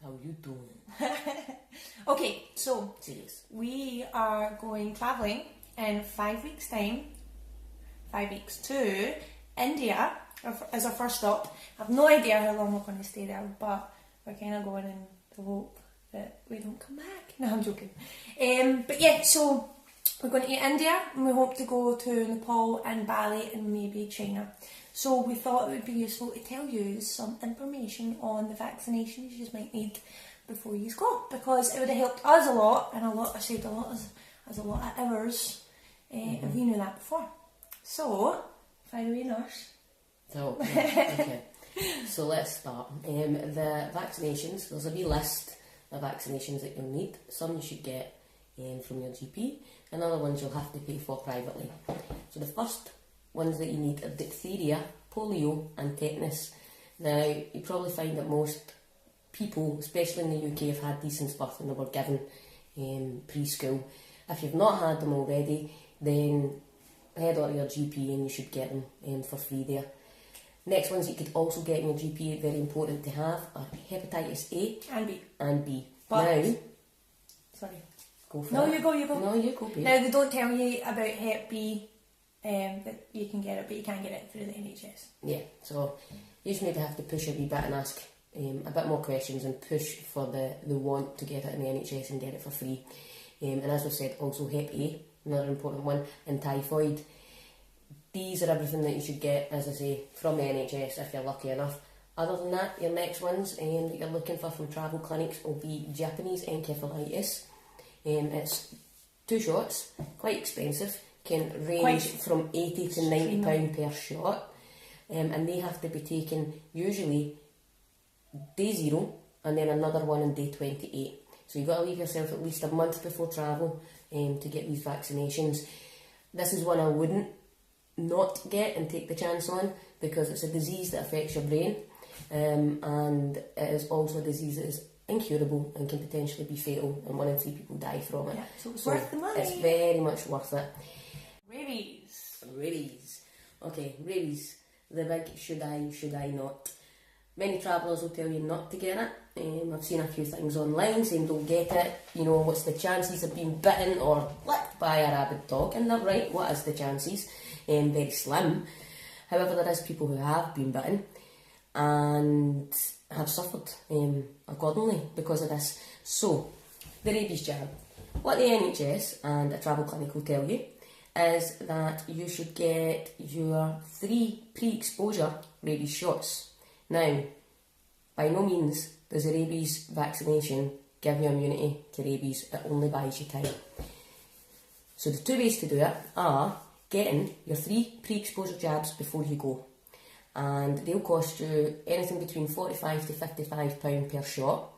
How you doing? Okay, so Serious. we are going travelling in 5 weeks' time. 5 weeks to India as our first stop. I have no idea how long we're going to stay there, but we're kind of going in the hope that we don't come back. No, I'm joking. But yeah, so we're going to India and we hope to go to Nepal and Bali and maybe China. So we thought it would be useful to tell you some information on the vaccinations you might need before you go, because it would have helped us a lot, and I saved a lot of hours if you knew that before. So, fire away, nurse. So, okay. So let's start. The vaccinations, there's a wee list of vaccinations that you'll need. Some you should get from your GP, and other ones you'll have to pay for privately. So the first ones that you need are diphtheria, polio and tetanus. Now, you probably find that most people, especially in the UK, have had these since birth and they were given preschool. If you've not had them already, then head on to your GP and you should get them for free there. Next ones you could also get in your GP, very important to have, are hepatitis A and B. But, now, sorry. Go for no, it. you go. No, you go, babe. Now, they don't tell you about Hep B, that you can get it, but you can get it through the NHS. Yeah, so you just maybe have to push a wee bit and ask a bit more questions and push for the want to get it in the NHS and get it for free. And as we've said, also Hep A, another important one, and typhoid. These are everything that you should get, as I say, from the NHS if you're lucky enough. Other than that, your next ones that you're looking for from travel clinics will be Japanese encephalitis. It's 2 shots, quite expensive, can range from £80 to £90 per shot, and they have to be taken usually day 0 and then another one on day 28. So you've got to leave yourself at least a month before travel to get these vaccinations. This is one I wouldn't not get and take the chance on, because it's a disease that affects your brain, and it is also a disease that is incurable and can potentially be fatal, and 1 in 3 people die from it. Yeah, so it's worth the money. It's very much worth it. Rabies. Okay, rabies. The big should I not. Many travellers will tell you not to get it. I've seen a few things online saying don't get it. You know, what's the chances of being bitten or licked by a rabid dog? And they're right, what is the chances? Very slim. However, there is people who have been bitten and have suffered accordingly because of this. So, the rabies jab. What the NHS and a travel clinic will tell you is that you should get your 3 pre-exposure rabies shots. Now, by no means does a rabies vaccination give you immunity to rabies, it only buys you time. So the 2 ways to do it are getting your 3 pre-exposure jabs before you go, and they'll cost you anything between £45 to £55 per shot,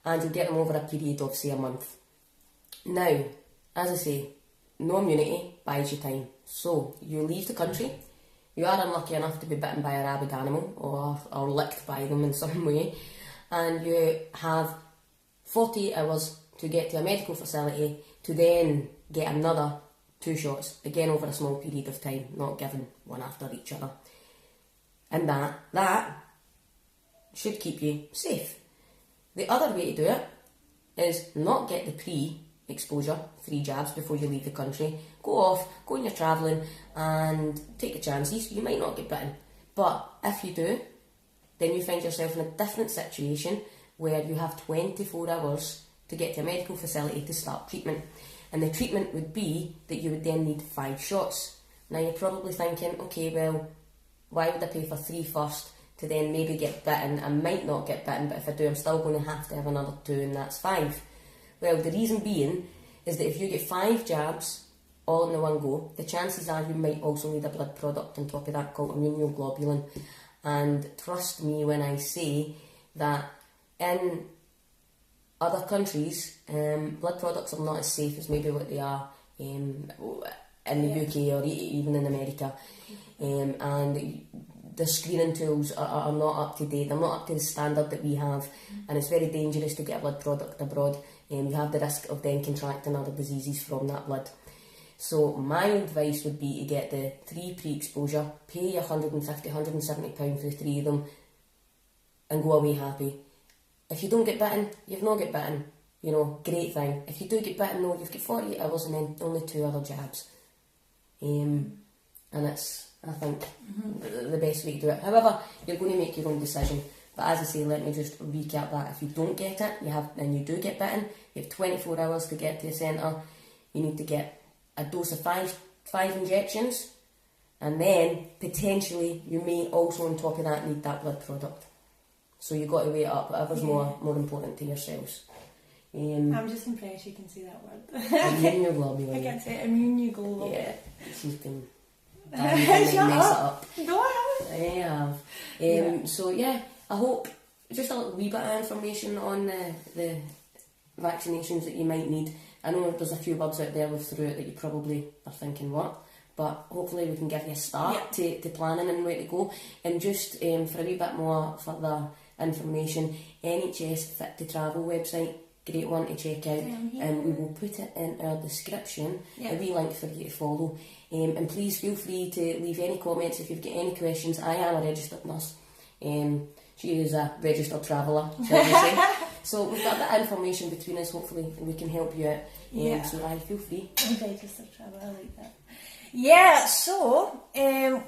and you'll get them over a period of say a month. Now, as I say, no immunity buys you time, so you leave the country. You are unlucky enough to be bitten by a rabid animal or licked by them in some way, and you have 48 hours to get to a medical facility to then get another 2 shots, again over a small period of time, not given one after each other. And that should keep you safe. The other way to do it is not get the pre-exposure 3 jabs before you leave the country. Go off, go on your travelling and take the chances. You might not get bitten, but if you do, then you find yourself in a different situation where you have 24 hours to get to a medical facility to start treatment. And the treatment would be that you would then need 5 shots. Now you're probably thinking, okay, well, why would I pay for 3 first to then maybe get bitten? I might not get bitten, but if I do, I'm still going to have another 2, and that's 5. Well, the reason being is that if you get 5 jabs all in the one go, the chances are you might also need a blood product on top of that called immunoglobulin. And trust me when I say that in other countries, blood products are not as safe as maybe what they are in the UK or even in America. And the screening tools are not up to date, they're not up to the standard that we have, and it's very dangerous to get a blood product abroad. You have the risk of then contracting other diseases from that blood. So my advice would be to get the 3 pre-exposure, pay £150, £170 for the 3 of them, and go away happy. if you don't get bitten, you've not get bitten. You know, great thing. If you do get bitten though, you've got 48 hours and then only 2 other jabs. And it's, I think, the best way to do it. However, you're going to make your own decision. But as I say, let me just recap that. If you don't get it, and you do get bitten, you have 24 hours to get to the centre. You need to get a dose of five injections, and then potentially you may also on top of that need that blood product. So you've got to weigh it up, whatever's more important to yourselves. I'm just impressed you can say that word. Immunoglobulin. I can say immunoglobulin. Yeah, she's been mess it up. No, I haven't. I have. So yeah, I hope just a little wee bit of information on the vaccinations that you might need. I know there's a few words out there with through it that you probably are thinking what, but hopefully we can give you a start to planning and where to go. And just for a wee bit more further information, NHS Fit to Travel website, great one to check out, and we will put it in our description, a wee link for you to follow. And please feel free to leave any comments if you've got any questions. I am a registered nurse. She is a registered traveller, shall we say. So we've got that information between us, hopefully we can help you out. So I feel free. Registered traveller, I like that. Yeah, so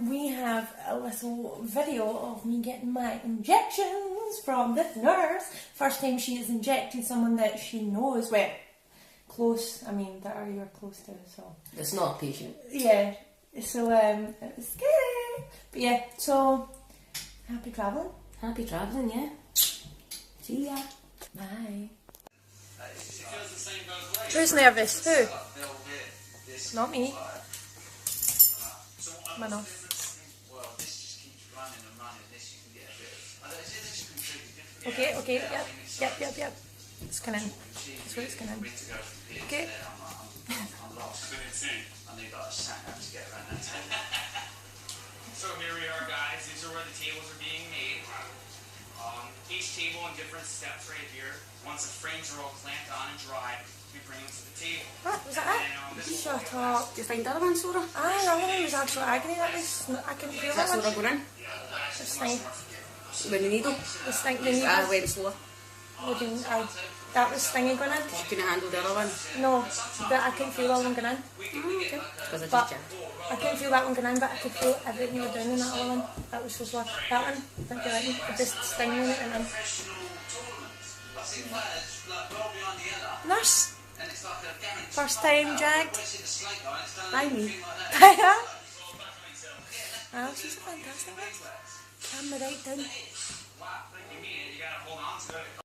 we have a little video of me getting my injections from this nurse. First time she has injected someone that she knows, well, close, I mean, that you're close to, so. It's not a patient. Yeah, so it was scary. But yeah, so, happy travelling. Happy travelling, yeah. See ya. Bye. Who's nervous? Who? Not me. Mano. Okay, yep. It's coming in. That's where it's coming in. Okay. So here we are, guys. These are where the tables are being made. Each table in different steps right here. Once the frames are all clamped on and dried, we bring them to the table. What? Was that it? Shut up. Do you find the other one, Sora? Aye, the other one was actual agony. That was, I couldn't feel Is that that Sora one. going in? This thing. With the needle? This thing, the needle. I went slower. That was thingy going in. You couldn't handle the other one? No, but I couldn't feel that one going in. Okay. Because I But just jammed. I couldn't feel that one going in, but I could feel everything you were doing in that other one. That was so slow. That one, I think you're right. It just stinging it and then. Nurse. First time jagged. By me. Oh, she's a fantastic nurse. Calm me right down. You gotta hold on to it.